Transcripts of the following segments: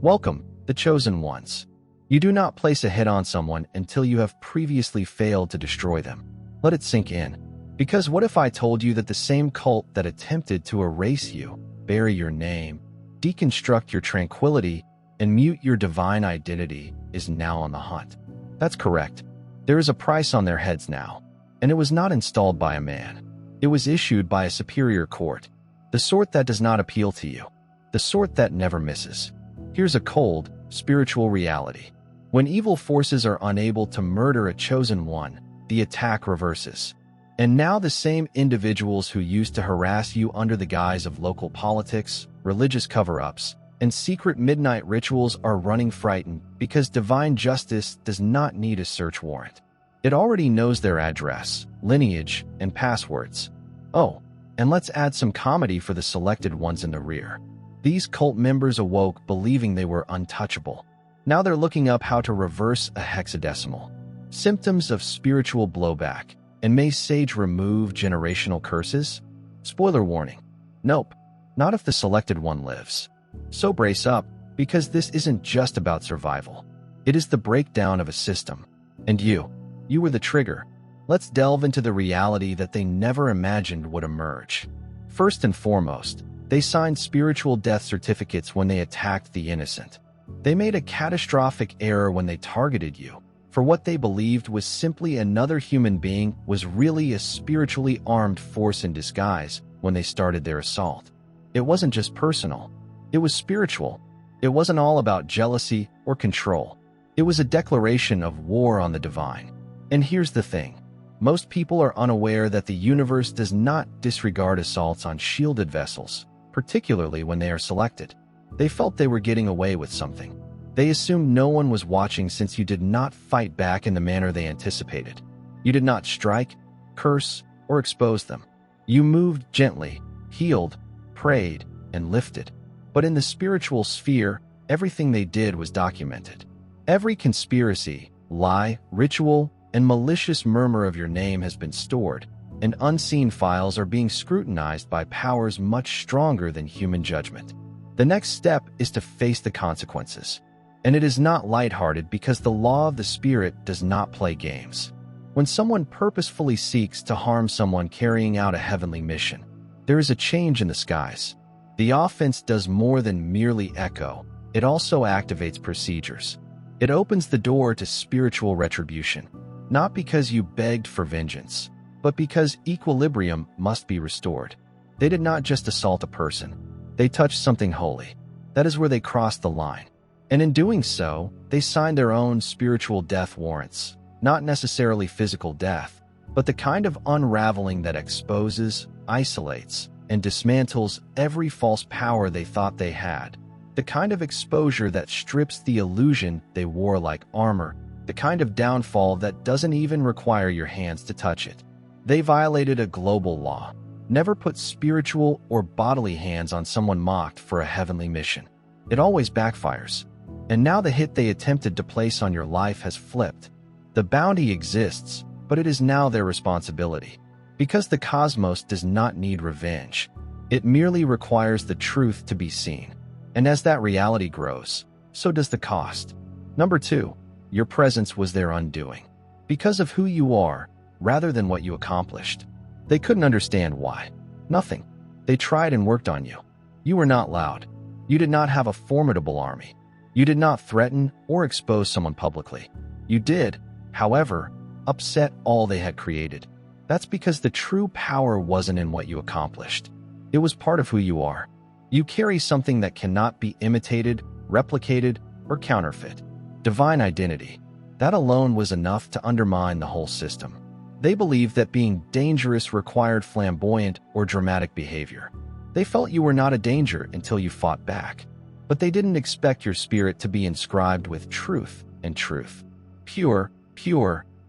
Welcome, the chosen ones. You do not place a hit on someone until you have previously failed to destroy them. Let it sink in. Because what if I told you that the same cult that attempted to erase you, bury your name, deconstruct your tranquility, and mute your divine identity is now on the hunt? That's correct. There is a price on their heads now, and it was not installed by a man. It was issued by a superior court, the sort that does not appeal to you, the sort that never misses. Here's a cold, spiritual reality. When evil forces are unable to murder a chosen one, the attack reverses. And now the same individuals who used to harass you under the guise of local politics, religious cover-ups, and secret midnight rituals are running frightened because divine justice does not need a search warrant. It already knows their address, lineage, and passwords. Oh, and let's add some comedy for the selected ones in the rear. These cult members awoke believing they were untouchable. Now they're looking up how to reverse a hexadecimal. Symptoms of spiritual blowback. And may Sage remove generational curses? Spoiler warning. Nope, not if the selected one lives. So brace up, because this isn't just about survival. It is the breakdown of a system. And you were the trigger. Let's delve into the reality that they never imagined would emerge. First and foremost, they signed spiritual death certificates when they attacked the innocent. They made a catastrophic error when they targeted you, for what they believed was simply another human being was really a spiritually armed force in disguise when they started their assault. It wasn't just personal. It was spiritual. It wasn't all about jealousy or control. It was a declaration of war on the divine. And here's the thing. Most people are unaware that the universe does not disregard assaults on shielded vessels, particularly when they are selected. They felt they were getting away with something. They assumed no one was watching since you did not fight back in the manner they anticipated. You did not strike, curse, or expose them. You moved gently, healed, prayed, and lifted. But in the spiritual sphere, everything they did was documented. Every conspiracy, lie, ritual, and malicious murmur of your name has been stored, and unseen files are being scrutinized by powers much stronger than human judgment. The next step is to face the consequences. And it is not lighthearted because the law of the spirit does not play games. When someone purposefully seeks to harm someone carrying out a heavenly mission, there is a change in the skies. The offense does more than merely echo. It also activates procedures. It opens the door to spiritual retribution, not because you begged for vengeance, but because equilibrium must be restored. They did not just assault a person. They touched something holy. That is where they crossed the line. And in doing so, they signed their own spiritual death warrants, not necessarily physical death, but the kind of unraveling that exposes, isolates, and dismantles every false power they thought they had, the kind of exposure that strips the illusion they wore like armor, the kind of downfall that doesn't even require your hands to touch it. They violated a global law. Never put spiritual or bodily hands on someone mocked for a heavenly mission. It always backfires. And now the hit they attempted to place on your life has flipped. The bounty exists, but it is now their responsibility. Because the cosmos does not need revenge. It merely requires the truth to be seen. And as that reality grows, so does the cost. Number 2, your presence was their undoing. Because of who you are, rather than what you accomplished. They couldn't understand why. Nothing. They tried and worked on you. You were not loud. You did not have a formidable army. You did not threaten or expose someone publicly. You did, however, upset all they had created. That's because the true power wasn't in what you accomplished. It was part of who you are. You carry something that cannot be imitated, replicated, or counterfeit. Divine identity. That alone was enough to undermine the whole system. They believed that being dangerous required flamboyant or dramatic behavior. They felt you were not a danger until you fought back. But they didn't expect your spirit to be inscribed with truth and truth. Pure,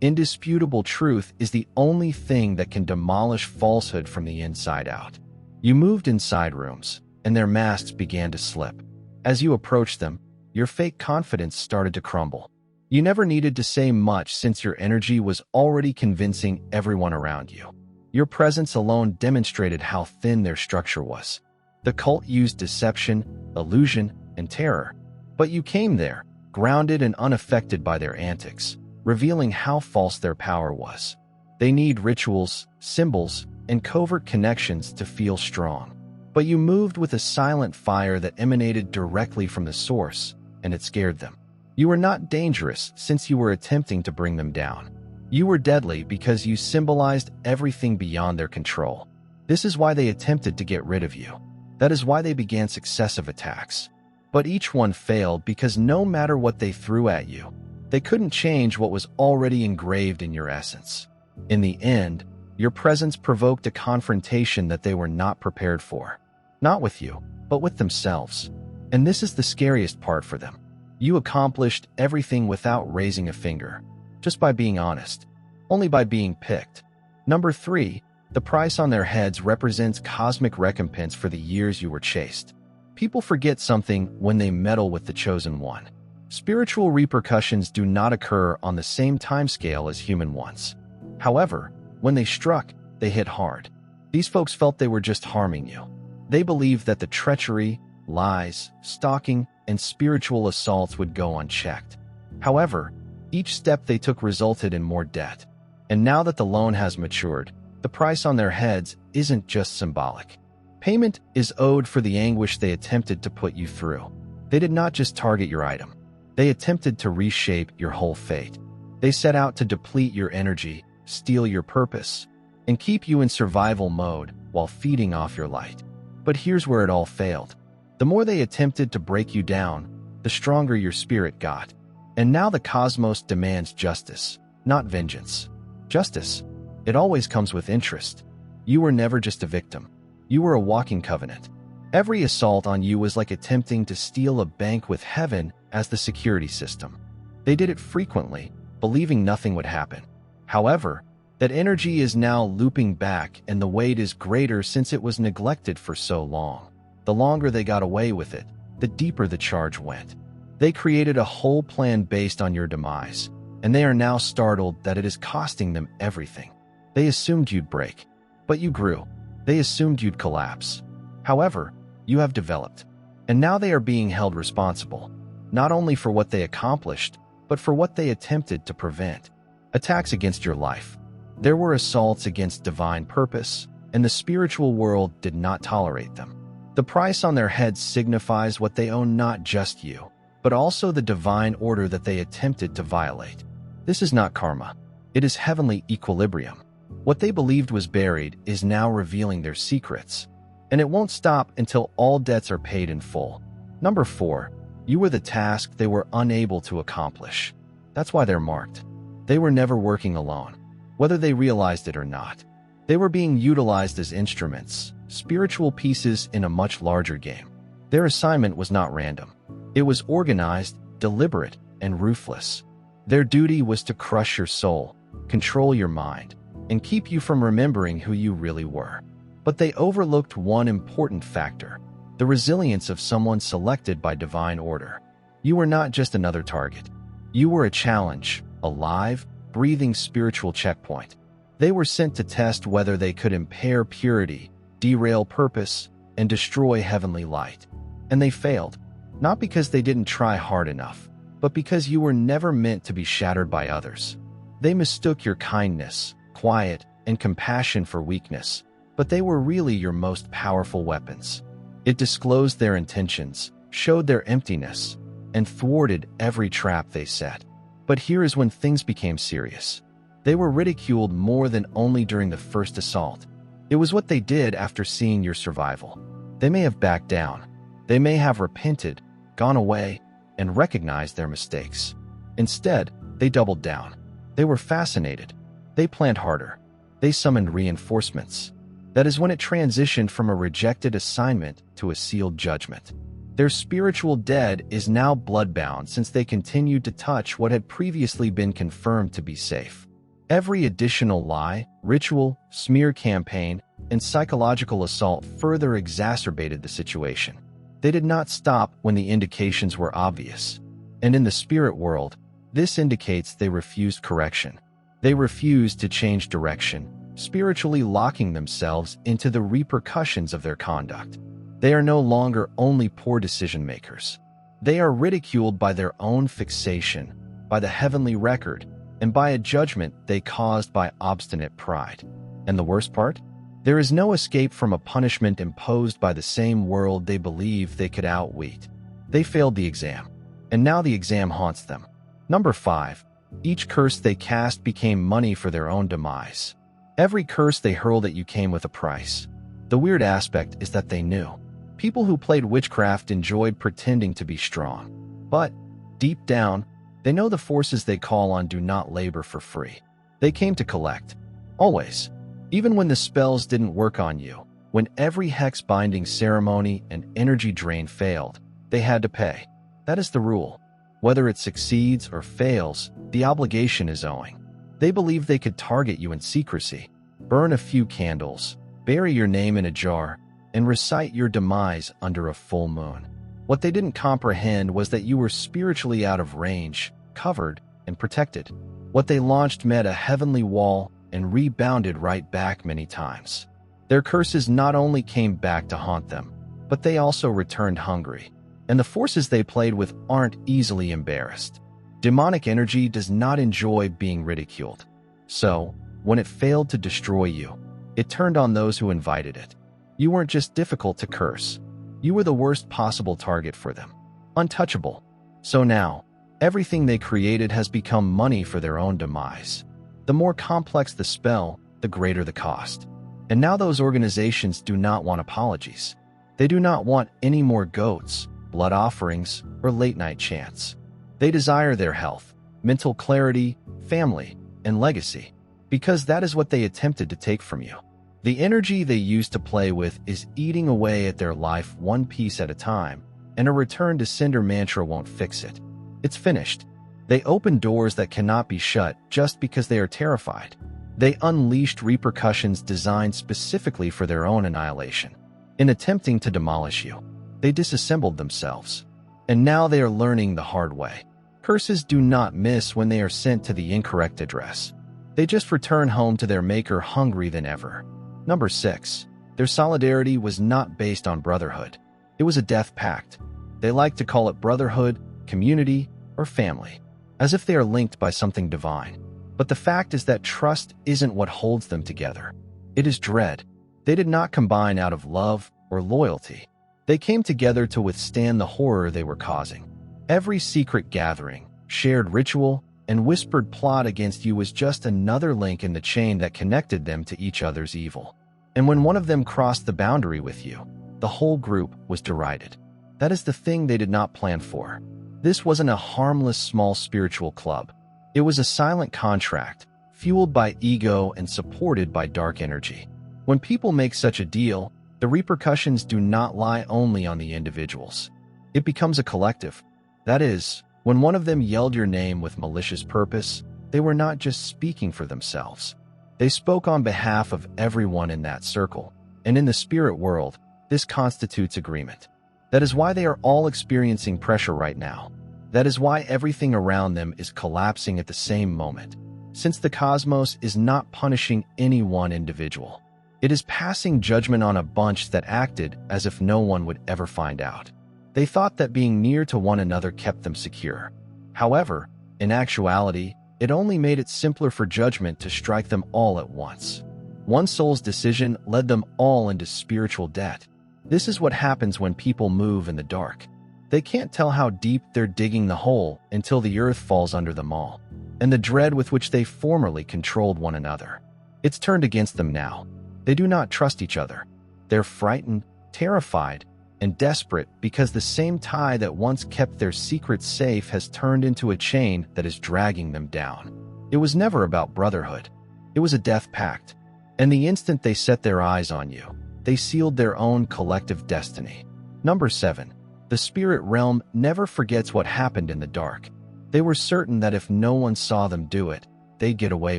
indisputable truth is the only thing that can demolish falsehood from the inside out. You moved inside rooms, and their masks began to slip. As you approached them, your fake confidence started to crumble. You never needed to say much since your energy was already convincing everyone around you. Your presence alone demonstrated how thin their structure was. The cult used deception, illusion, and terror. But you came there, grounded and unaffected by their antics, revealing how false their power was. They need rituals, symbols, and covert connections to feel strong. But you moved with a silent fire that emanated directly from the source, and it scared them. You were not dangerous since you were attempting to bring them down. You were deadly because you symbolized everything beyond their control. This is why they attempted to get rid of you. That is why they began successive attacks. But each one failed because no matter what they threw at you, they couldn't change what was already engraved in your essence. In the end, your presence provoked a confrontation that they were not prepared for. Not with you, but with themselves. And this is the scariest part for them. You accomplished everything without raising a finger, just by being honest, only by being picked. Number 3, the price on their heads represents cosmic recompense for the years you were chased. People forget something when they meddle with the chosen one. Spiritual repercussions do not occur on the same timescale as human ones. However, when they struck, they hit hard. These folks felt they were just harming you. They believed that the treachery, lies, stalking, and spiritual assaults would go unchecked. However, each step they took resulted in more debt. And now that the loan has matured, the price on their heads isn't just symbolic. Payment is owed for the anguish they attempted to put you through. They did not just target your item. They attempted to reshape your whole fate. They set out to deplete your energy, steal your purpose, and keep you in survival mode while feeding off your light. But here's where it all failed. The more they attempted to break you down, the stronger your spirit got. And now the cosmos demands justice, not vengeance. Justice, it always comes with interest. You were never just a victim. You were a walking covenant. Every assault on you was like attempting to steal a bank with heaven as the security system. They did it frequently, believing nothing would happen. However, that energy is now looping back, and the weight is greater since it was neglected for so long. The longer they got away with it, the deeper the charge went. They created a whole plan based on your demise, and they are now startled that it is costing them everything. They assumed you'd break, but you grew. They assumed you'd collapse. However, you have developed, and now they are being held responsible, not only for what they accomplished, but for what they attempted to prevent. Attacks against your life. There were assaults against divine purpose, and the spiritual world did not tolerate them. The price on their heads signifies what they own, not just you, but also the divine order that they attempted to violate. This is not karma. It is heavenly equilibrium. What they believed was buried is now revealing their secrets, and it won't stop until all debts are paid in full. Number 4, you were the task they were unable to accomplish. That's why they're marked. They were never working alone, whether they realized it or not. They were being utilized as instruments, spiritual pieces in a much larger game. Their assignment was not random. It was organized, deliberate, and ruthless. Their duty was to crush your soul, control your mind, and keep you from remembering who you really were. But they overlooked one important factor: the resilience of someone selected by divine order. You were not just another target. You were a challenge, a live, breathing spiritual checkpoint. They were sent to test whether they could impair purity, derail purpose, and destroy heavenly light. And they failed, not because they didn't try hard enough, but because you were never meant to be shattered by others. They mistook your kindness, quiet, and compassion for weakness, but they were really your most powerful weapons. It disclosed their intentions, showed their emptiness, and thwarted every trap they set. But here is when things became serious. They were ridiculed more than only during the first assault. It was what they did after seeing your survival. They may have backed down. They may have repented, gone away, and recognized their mistakes. Instead, they doubled down. They were fascinated. They planned harder. They summoned reinforcements. That is when it transitioned from a rejected assignment to a sealed judgment. Their spiritual dead is now bloodbound since they continued to touch what had previously been confirmed to be safe. Every additional lie, ritual, smear campaign, and psychological assault further exacerbated the situation. They did not stop when the indications were obvious. And in the spirit world, this indicates they refused correction. They refused to change direction, spiritually locking themselves into the repercussions of their conduct. They are no longer only poor decision makers. They are ridiculed by their own fixation, by the heavenly record, and by a judgment they caused by obstinate pride. And the worst part? There is no escape from a punishment imposed by the same world they believe they could outwit. They failed the exam, and now the exam haunts them. Number 5. Each curse they cast became money for their own demise. Every curse they hurled at you came with a price. The weird aspect is that they knew. People who played witchcraft enjoyed pretending to be strong. But, deep down, they know the forces they call on do not labor for free. They came to collect. Always. Even when the spells didn't work on you, when every hex-binding ceremony and energy drain failed, they had to pay. That is the rule. Whether it succeeds or fails, the obligation is owing. They believed they could target you in secrecy, burn a few candles, bury your name in a jar, and recite your demise under a full moon. What they didn't comprehend was that you were spiritually out of range, covered, and protected. What they launched met a heavenly wall and rebounded right back many times. Their curses not only came back to haunt them, but they also returned hungry. And the forces they played with aren't easily embarrassed. Demonic energy does not enjoy being ridiculed. So, when it failed to destroy you, it turned on those who invited it. You weren't just difficult to curse. You were the worst possible target for them. Untouchable. So now, everything they created has become money for their own demise. The more complex the spell, the greater the cost. And now those organizations do not want apologies. They do not want any more goats, blood offerings, or late-night chants. They desire their health, mental clarity, family, and legacy, because that is what they attempted to take from you. The energy they used to play with is eating away at their life one piece at a time, and a return to Cinder mantra won't fix it. It's finished. They open doors that cannot be shut just because they are terrified. They unleashed repercussions designed specifically for their own annihilation. In attempting to demolish you, they disassembled themselves. And now they are learning the hard way. Curses do not miss when they are sent to the incorrect address. They just return home to their maker hungry than ever. Number 6. Their solidarity was not based on brotherhood. It was a death pact. They like to call it brotherhood, community, or family, as if they are linked by something divine. But the fact is that trust isn't what holds them together. It is dread. They did not combine out of love or loyalty. They came together to withstand the horror they were causing. Every secret gathering, shared ritual, and whispered plot against you was just another link in the chain that connected them to each other's evil. And when one of them crossed the boundary with you, the whole group was derided. That is the thing they did not plan for. This wasn't a harmless small spiritual club. It was a silent contract, fueled by ego and supported by dark energy. When people make such a deal, the repercussions do not lie only on the individuals. It becomes a collective. That is, when one of them yelled your name with malicious purpose, they were not just speaking for themselves. They spoke on behalf of everyone in that circle, and in the spirit world, this constitutes agreement. That is why they are all experiencing pressure right now. That is why everything around them is collapsing at the same moment. Since the cosmos is not punishing any one individual, it is passing judgment on a bunch that acted as if no one would ever find out. They thought that being near to one another kept them secure. However, in actuality, it only made it simpler for judgment to strike them all at once. One soul's decision led them all into spiritual debt. This is what happens when people move in the dark. They can't tell how deep they're digging the hole until the earth falls under them all. And the dread with which they formerly controlled one another, it's turned against them now. They do not trust each other. They're frightened, terrified, and desperate because the same tie that once kept their secrets safe has turned into a chain that is dragging them down. It was never about brotherhood. It was a death pact. And the instant they set their eyes on you, they sealed their own collective destiny. Number 7. The spirit realm never forgets what happened in the dark. They were certain that if no one saw them do it, they'd get away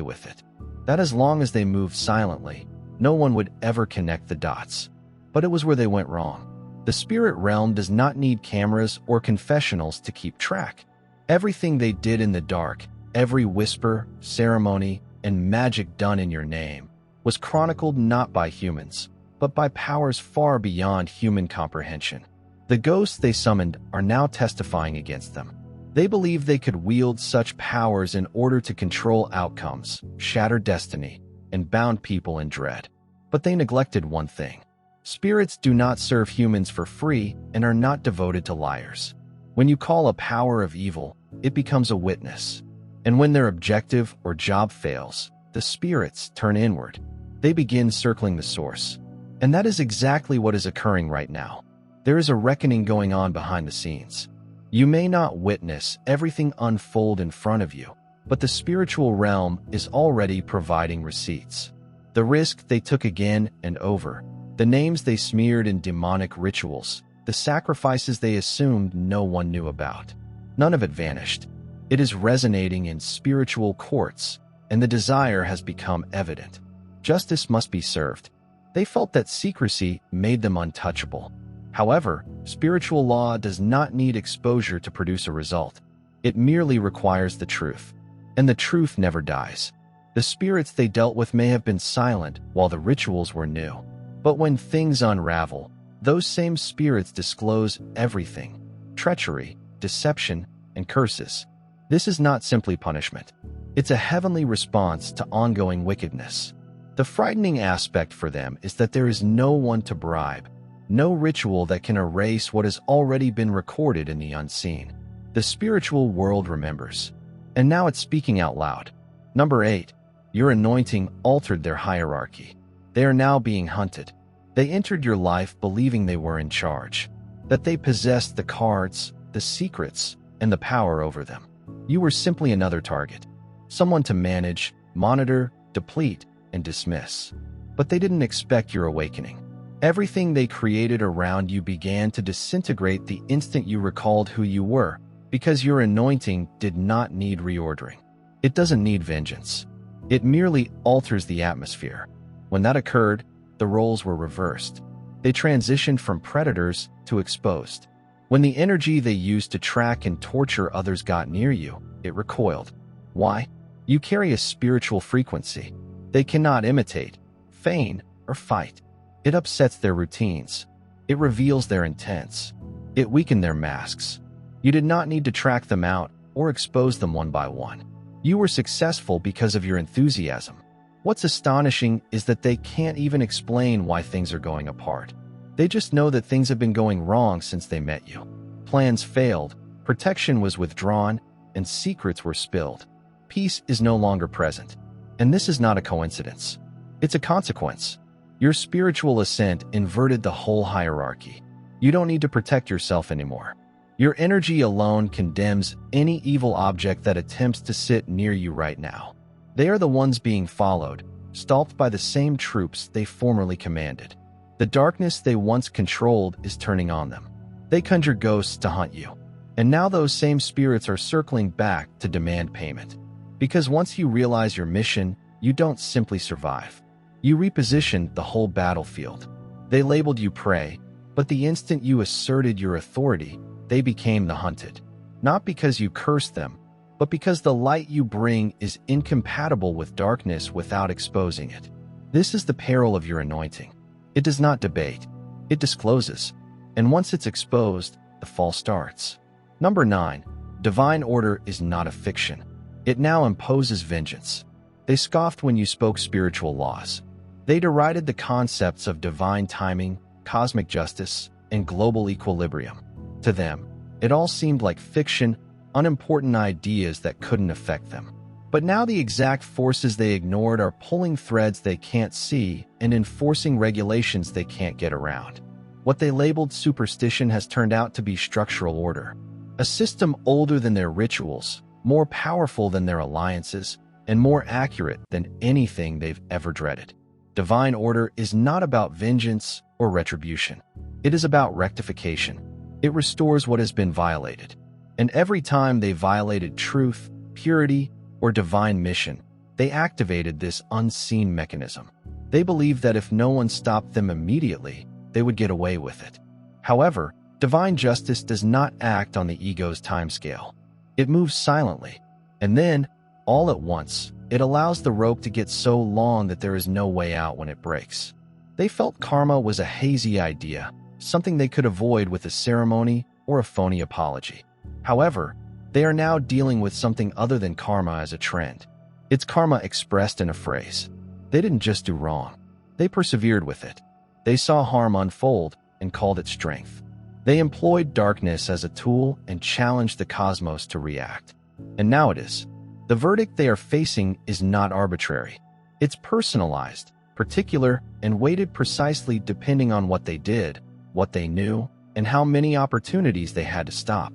with it. That as long as they moved silently, no one would ever connect the dots. But it was where they went wrong. The spirit realm does not need cameras or confessionals to keep track. Everything they did in the dark, every whisper, ceremony, and magic done in your name, was chronicled not by humans, but by powers far beyond human comprehension. The ghosts they summoned are now testifying against them. They believe they could wield such powers in order to control outcomes, shatter destiny, and bound people in dread. But they neglected one thing. Spirits do not serve humans for free and are not devoted to liars. When you call a power of evil, it becomes a witness. And when their objective or job fails, the spirits turn inward. They begin circling the source. And that is exactly what is occurring right now. There is a reckoning going on behind the scenes. You may not witness everything unfold in front of you, but the spiritual realm is already providing receipts. The risk they took again and over, the names they smeared in demonic rituals, the sacrifices they assumed no one knew about. None of it vanished. It is resonating in spiritual courts, and the desire has become evident. Justice must be served. They felt that secrecy made them untouchable. However, spiritual law does not need exposure to produce a result. It merely requires the truth. And the truth never dies. The spirits they dealt with may have been silent while the rituals were new. But when things unravel, those same spirits disclose everything: treachery, deception, and curses. This is not simply punishment. It's a heavenly response to ongoing wickedness. The frightening aspect for them is that there is no one to bribe, no ritual that can erase what has already been recorded in the unseen. The spiritual world remembers. And now it's speaking out loud. Number 8. Your anointing altered their hierarchy. They are now being hunted. They entered your life believing they were in charge, that they possessed the cards, the secrets, and the power over them. You were simply another target, someone to manage, monitor, deplete, and dismiss. But they didn't expect your awakening. Everything they created around you began to disintegrate the instant you recalled who you were, because your anointing did not need reordering. It doesn't need vengeance. It merely alters the atmosphere. When that occurred, the roles were reversed. They transitioned from predators to exposed. When the energy they used to track and torture others got near you, it recoiled. Why? You carry a spiritual frequency. They cannot imitate, feign, or fight. It upsets their routines. It reveals their intents. It weakened their masks. You did not need to track them out or expose them one by one. You were successful because of your enthusiasm. What's astonishing is that they can't even explain why things are going apart. They just know that things have been going wrong since they met you. Plans failed, protection was withdrawn, and secrets were spilled. Peace is no longer present. And this is not a coincidence. It's a consequence. Your spiritual ascent inverted the whole hierarchy. You don't need to protect yourself anymore. Your energy alone condemns any evil object that attempts to sit near you right now. They are the ones being followed, stalked by the same troops they formerly commanded. The darkness they once controlled is turning on them. They conjure ghosts to hunt you. And now those same spirits are circling back to demand payment. Because once you realize your mission, you don't simply survive. You repositioned the whole battlefield. They labeled you prey, but the instant you asserted your authority, they became the hunted. Not because you cursed them, but because the light you bring is incompatible with darkness without exposing it. This is the peril of your anointing. It does not debate. It discloses. And once it's exposed, the fall starts. Number 9. Divine order is not a fiction. It now imposes vengeance. They scoffed when you spoke spiritual laws. They derided the concepts of divine timing, cosmic justice, and global equilibrium. To them, it all seemed like fiction, unimportant ideas that couldn't affect them. But now the exact forces they ignored are pulling threads they can't see and enforcing regulations they can't get around. What they labeled superstition has turned out to be structural order. A system older than their rituals, more powerful than their alliances, and more accurate than anything they've ever dreaded. Divine order is not about vengeance or retribution. It is about rectification. It restores what has been violated. And every time they violated truth, purity, or divine mission, they activated this unseen mechanism. They believed that if no one stopped them immediately, they would get away with it. However, divine justice does not act on the ego's timescale. It moves silently, and then, all at once, it allows the rope to get so long that there is no way out when it breaks. They felt karma was a hazy idea, something they could avoid with a ceremony or a phony apology. However, they are now dealing with something other than karma as a trend. It's karma expressed in a phrase. They didn't just do wrong. They persevered with it. They saw harm unfold and called it strength. They employed darkness as a tool and challenged the cosmos to react. And now it is. The verdict they are facing is not arbitrary. It's personalized, particular, and weighted precisely depending on what they did, what they knew, and how many opportunities they had to stop.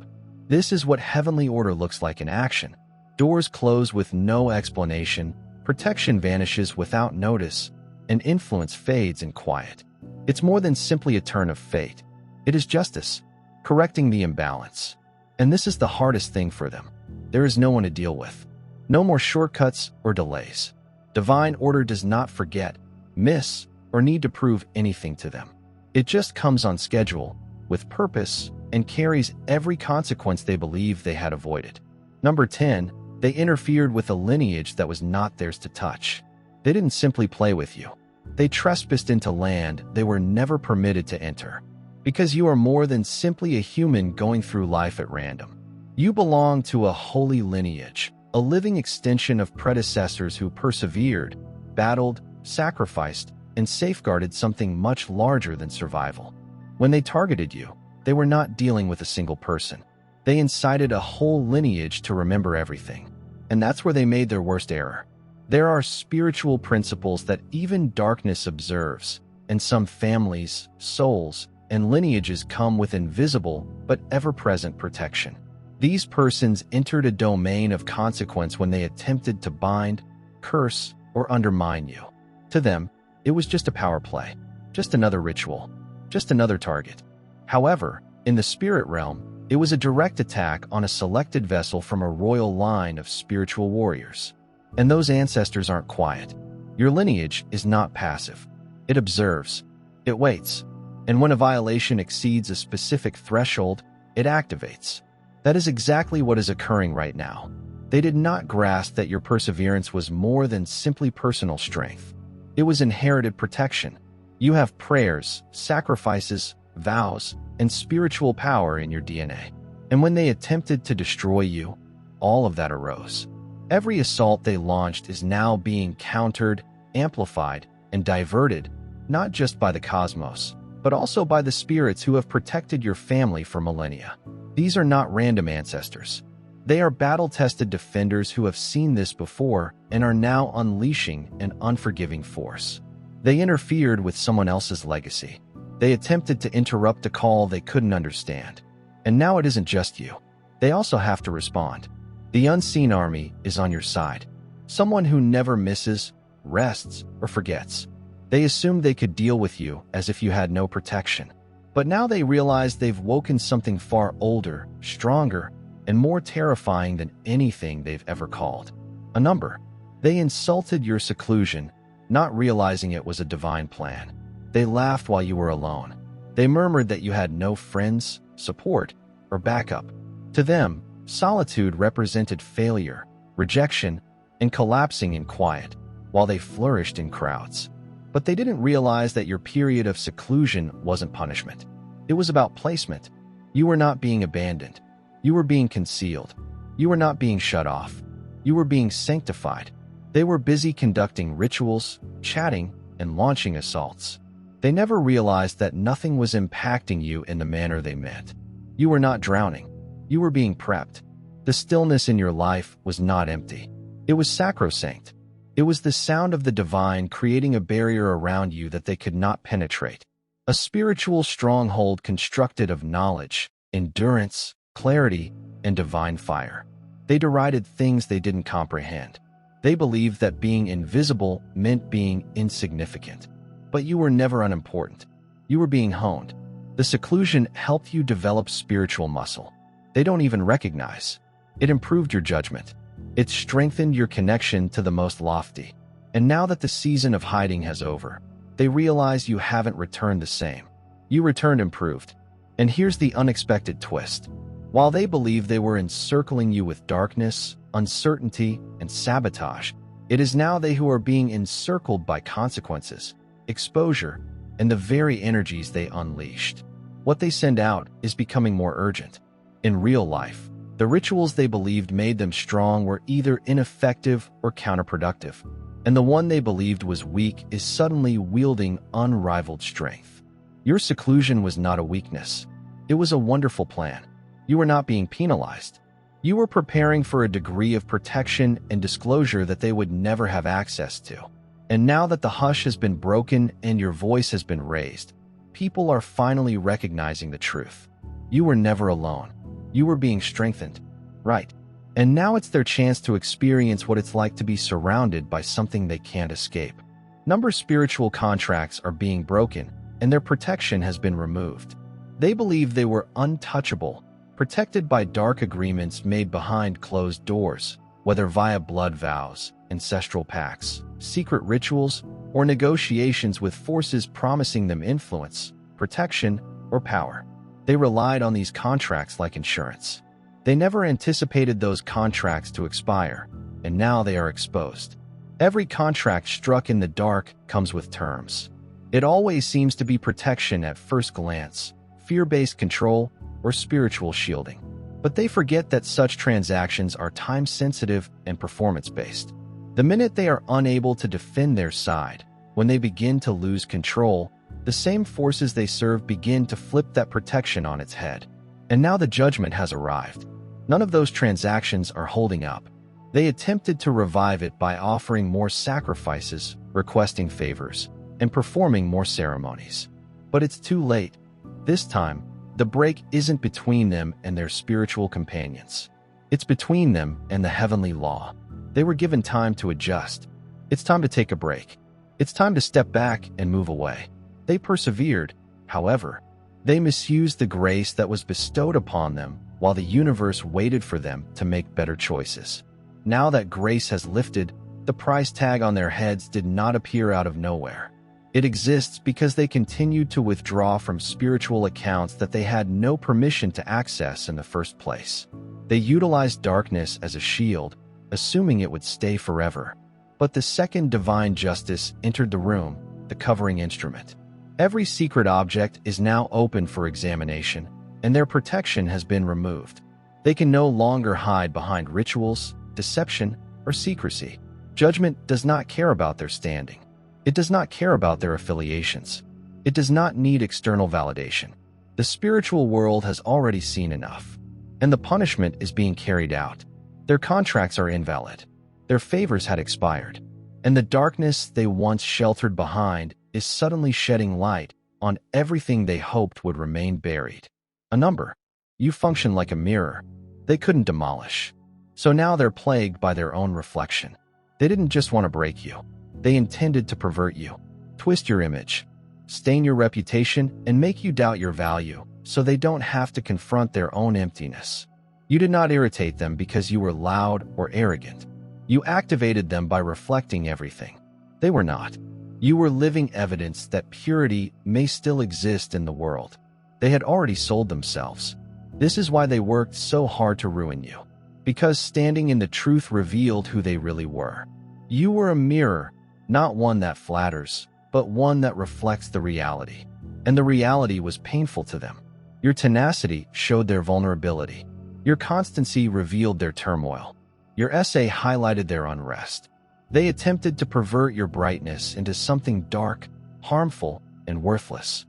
This is what heavenly order looks like in action. Doors close with no explanation, protection vanishes without notice, and influence fades in quiet. It's more than simply a turn of fate. It is justice, correcting the imbalance. And this is the hardest thing for them. There is no one to deal with. No more shortcuts or delays. Divine order does not forget, miss, or need to prove anything to them. It just comes on schedule, with purpose, and carries every consequence they believe they had avoided. Number 10, they interfered with a lineage that was not theirs to touch. They didn't simply play with you. They trespassed into land they were never permitted to enter. Because you are more than simply a human going through life at random. You belong to a holy lineage, a living extension of predecessors who persevered, battled, sacrificed, and safeguarded something much larger than survival. When they targeted you, they were not dealing with a single person. They incited a whole lineage to remember everything. And that's where they made their worst error. There are spiritual principles that even darkness observes, and some families, souls, and lineages come with invisible but ever-present protection. These persons entered a domain of consequence when they attempted to bind, curse, or undermine you. To them, it was just a power play, just another ritual, just another target. However, in the spirit realm, it was a direct attack on a selected vessel from a royal line of spiritual warriors. And those ancestors aren't quiet. Your lineage is not passive. It observes. It waits. And when a violation exceeds a specific threshold, it activates. That is exactly what is occurring right now. They did not grasp that your perseverance was more than simply personal strength. It was inherited protection. You have prayers, sacrifices, vows, and spiritual power in your DNA. And when they attempted to destroy you, all of that arose. Every assault they launched is now being countered, amplified, and diverted, not just by the cosmos, but also by the spirits who have protected your family for millennia. These are not random ancestors. They are battle-tested defenders who have seen this before and are now unleashing an unforgiving force. They interfered with someone else's legacy. They attempted to interrupt a call they couldn't understand. And now it isn't just you. They also have to respond. The unseen army is on your side. Someone who never misses, rests, or forgets. They assumed they could deal with you as if you had no protection. But now they realize they've woken something far older, stronger, and more terrifying than anything they've ever called. A number. They insulted your seclusion, not realizing it was a divine plan. They laughed while you were alone. They murmured that you had no friends, support, or backup. To them, solitude represented failure, rejection, and collapsing in quiet, while they flourished in crowds. But they didn't realize that your period of seclusion wasn't punishment. It was about placement. You were not being abandoned. You were being concealed. You were not being shut off. You were being sanctified. They were busy conducting rituals, chatting, and launching assaults. They never realized that nothing was impacting you in the manner they meant. You were not drowning. You were being prepped. The stillness in your life was not empty. It was sacrosanct. It was the sound of the divine creating a barrier around you that they could not penetrate. A spiritual stronghold constructed of knowledge, endurance, clarity, and divine fire. They derided things they didn't comprehend. They believed that being invisible meant being insignificant. But you were never unimportant. You were being honed. The seclusion helped you develop spiritual muscle. They don't even recognize. It improved your judgment. It strengthened your connection to the most lofty. And now that the season of hiding has over, they realize you haven't returned the same. You returned improved. And here's the unexpected twist. While they believe they were encircling you with darkness, uncertainty, and sabotage, it is now they who are being encircled by consequences, exposure, and the very energies they unleashed. What they send out is becoming more urgent. In real life, the rituals they believed made them strong were either ineffective or counterproductive, and the one they believed was weak is suddenly wielding unrivaled strength. Your seclusion was not a weakness. It was a wonderful plan. You were not being penalized. You were preparing for a degree of protection and disclosure that they would never have access to. And now that the hush has been broken and your voice has been raised, people are finally recognizing the truth. You were never alone. You were being strengthened. Right. And now it's their chance to experience what it's like to be surrounded by something they can't escape. Spiritual contracts are being broken, and their protection has been removed. They believe they were untouchable, protected by dark agreements made behind closed doors, whether via blood vows, ancestral pacts, secret rituals, or negotiations with forces promising them influence, protection, or power. They relied on these contracts like insurance. They never anticipated those contracts to expire, and now they are exposed. Every contract struck in the dark comes with terms. It always seems to be protection at first glance, fear-based control, or spiritual shielding. But they forget that such transactions are time-sensitive and performance-based. The minute they are unable to defend their side, when they begin to lose control, the same forces they serve begin to flip that protection on its head. And now the judgment has arrived. None of those transactions are holding up. They attempted to revive it by offering more sacrifices, requesting favors, and performing more ceremonies. But it's too late. This time, the break isn't between them and their spiritual companions. It's between them and the heavenly law. They were given time to adjust. It's time to take a break. It's time to step back and move away. They persevered, however. They misused the grace that was bestowed upon them while the universe waited for them to make better choices. Now that grace has lifted, the price tag on their heads did not appear out of nowhere. It exists because they continued to withdraw from spiritual accounts that they had no permission to access in the first place. They utilized darkness as a shield, assuming it would stay forever. But the second divine justice entered the room, the covering instrument. Every secret object is now open for examination, and their protection has been removed. They can no longer hide behind rituals, deception, or secrecy. Judgment does not care about their standing. It does not care about their affiliations. It does not need external validation. The spiritual world has already seen enough, and the punishment is being carried out. Their contracts are invalid. Their favors had expired, and the darkness they once sheltered behind is suddenly shedding light on everything they hoped would remain buried. A number. You function like a mirror. They couldn't demolish. So now they're plagued by their own reflection. They didn't just want to break you. They intended to pervert you, twist your image, stain your reputation, and make you doubt your value so they don't have to confront their own emptiness. You did not irritate them because you were loud or arrogant. You activated them by reflecting everything. They were not. You were living evidence that purity may still exist in the world. They had already sold themselves. This is why they worked so hard to ruin you. Because standing in the truth revealed who they really were. You were a mirror, not one that flatters, but one that reflects the reality. And the reality was painful to them. Your tenacity showed their vulnerability. Your constancy revealed their turmoil. Your essay highlighted their unrest. They attempted to pervert your brightness into something dark, harmful, and worthless.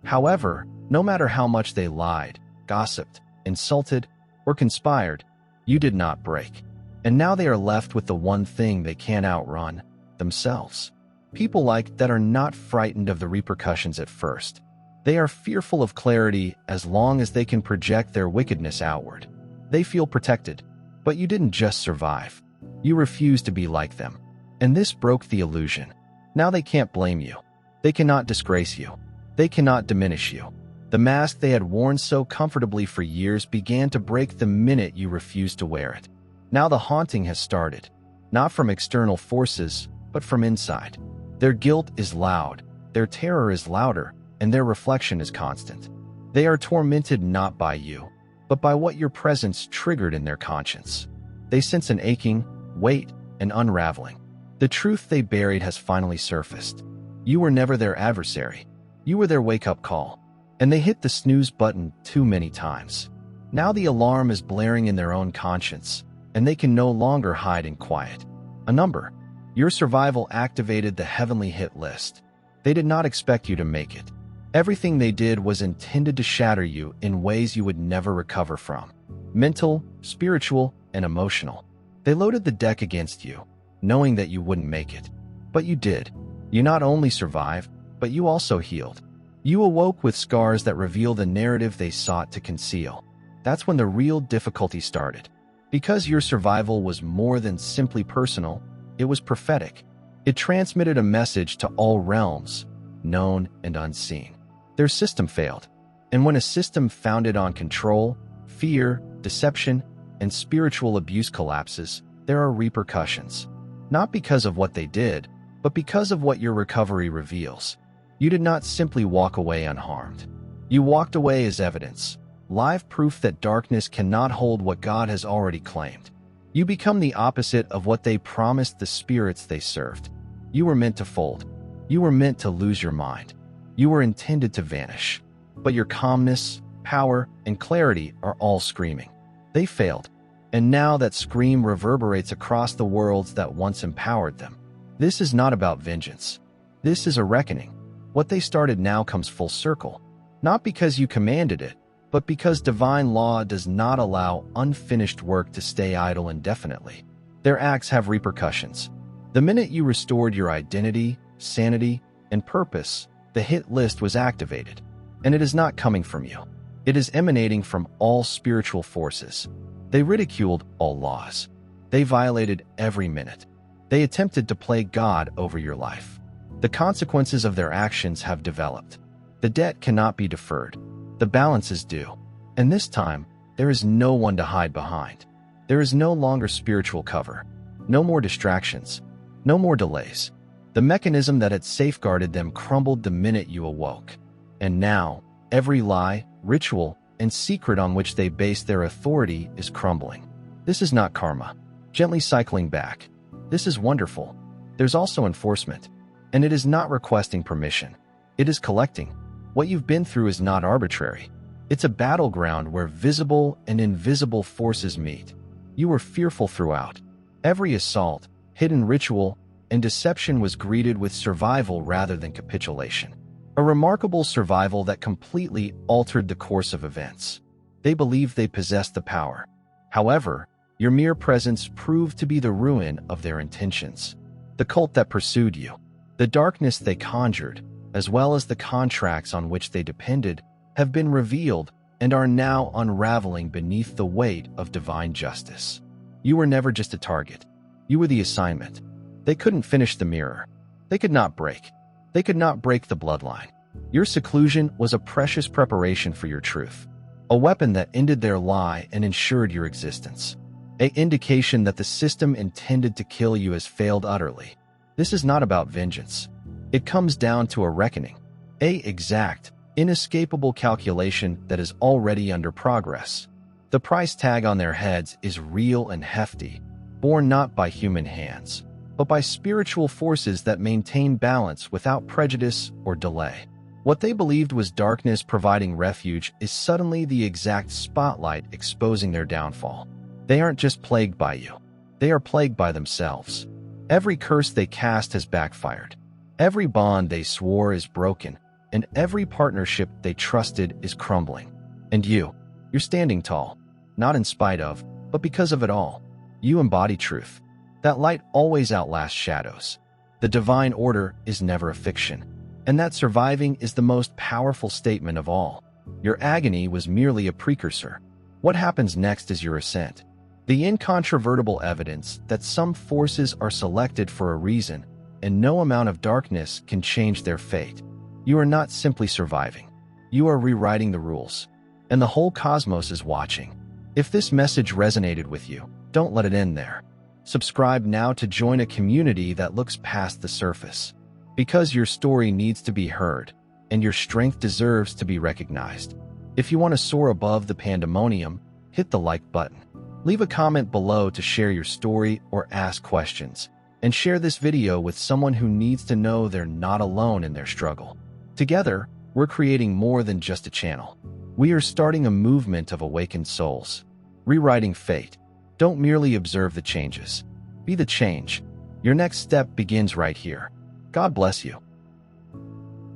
However, no matter how much they lied, gossiped, insulted, or conspired, you did not break. And now they are left with the one thing they can't outrun, themselves. People like that are not frightened of the repercussions at first. They are fearful of clarity as long as they can project their wickedness outward. They feel protected. But you didn't just survive. You refused to be like them. And this broke the illusion. Now they can't blame you. They cannot disgrace you. They cannot diminish you. The mask they had worn so comfortably for years began to break the minute you refused to wear it. Now the haunting has started. Not from external forces, but from inside. Their guilt is loud, their terror is louder, and their reflection is constant. They are tormented not by you, but by what your presence triggered in their conscience. They sense an aching, weight, and unraveling. The truth they buried has finally surfaced. You were never their adversary. You were their wake-up call. and they hit the snooze button too many times. Now the alarm is blaring in their own conscience, and they can no longer hide in quiet. A number. Your survival activated the heavenly hit list. They did not expect you to make it. Everything they did was intended to shatter you in ways you would never recover from. Mental, spiritual, and emotional. They loaded the deck against you, knowing that you wouldn't make it. But you did. You not only survived, but you also healed. You awoke with scars that reveal the narrative they sought to conceal. That's when the real difficulty started. Because your survival was more than simply personal, it was prophetic. It transmitted a message to all realms, known and unseen. Their system failed. And when a system founded on control, fear, deception, and spiritual abuse collapses, there are repercussions. Not because of what they did, but because of what your recovery reveals. You did not simply walk away unharmed. You walked away as evidence, live proof that darkness cannot hold what God has already claimed. You become the opposite of what they promised the spirits they served. You were meant to fold. You were meant to lose your mind. You were intended to vanish. But your calmness, power, and clarity are all screaming. They failed. And now that scream reverberates across the worlds that once empowered them. This is not about vengeance. This is a reckoning. What they started now comes full circle. Not because you commanded it, but because divine law does not allow unfinished work to stay idle indefinitely. Their acts have repercussions. The minute you restored your identity, sanity, and purpose, the hit list was activated. And it is not coming from you. It is emanating from all spiritual forces. They ridiculed all laws. They violated every minute. They attempted to play God over your life. The consequences of their actions have developed. The debt cannot be deferred. The balance is due. And this time, there is no one to hide behind. There is no longer spiritual cover. No more distractions. No more delays. The mechanism that had safeguarded them crumbled the minute you awoke. And now, every lie, ritual, and secret on which they base their authority is crumbling. This is not karma, gently cycling back. This is wonderful. There's also enforcement. And it is not requesting permission. It is collecting. What you've been through is not arbitrary. It's a battleground where visible and invisible forces meet. You were fearful throughout. Every assault, hidden ritual, and deception was greeted with survival rather than capitulation. A remarkable survival that completely altered the course of events. They believed they possessed the power. However, your mere presence proved to be the ruin of their intentions. The cult that pursued you, the darkness they conjured, as well as the contracts on which they depended, have been revealed and are now unraveling beneath the weight of divine justice. You were never just a target. You were the assignment. They couldn't finish the mirror. They could not break. They could not break the bloodline. Your seclusion was a precious preparation for your truth, a weapon that ended their lie and ensured your existence, an indication that the system intended to kill you has failed utterly. This is not about vengeance. It comes down to a reckoning, an exact, inescapable calculation that is already under progress. The price tag on their heads is real and hefty, borne not by human hands, but by spiritual forces that maintain balance without prejudice or delay. What they believed was darkness providing refuge is suddenly the exact spotlight exposing their downfall. They aren't just plagued by you. They are plagued by themselves. Every curse they cast has backfired. Every bond they swore is broken, and every partnership they trusted is crumbling. And you're standing tall, not in spite of, but because of it all. You embody truth. That light always outlasts shadows. The divine order is never a fiction, and that surviving is the most powerful statement of all. Your agony was merely a precursor. What happens next is your ascent. The incontrovertible evidence that some forces are selected for a reason, and no amount of darkness can change their fate. You are not simply surviving. You are rewriting the rules, and the whole cosmos is watching. If this message resonated with you, don't let it end there. Subscribe now to join a community that looks past the surface. Because your story needs to be heard, and your strength deserves to be recognized. If you want to soar above the pandemonium, hit the like button. Leave a comment below to share your story or ask questions, and share this video with someone who needs to know they're not alone in their struggle. Together, We're creating more than just a channel. We are starting a movement of awakened souls. Rewriting fate. Don't merely observe the changes. Be the change. Your next step begins right here. God bless you.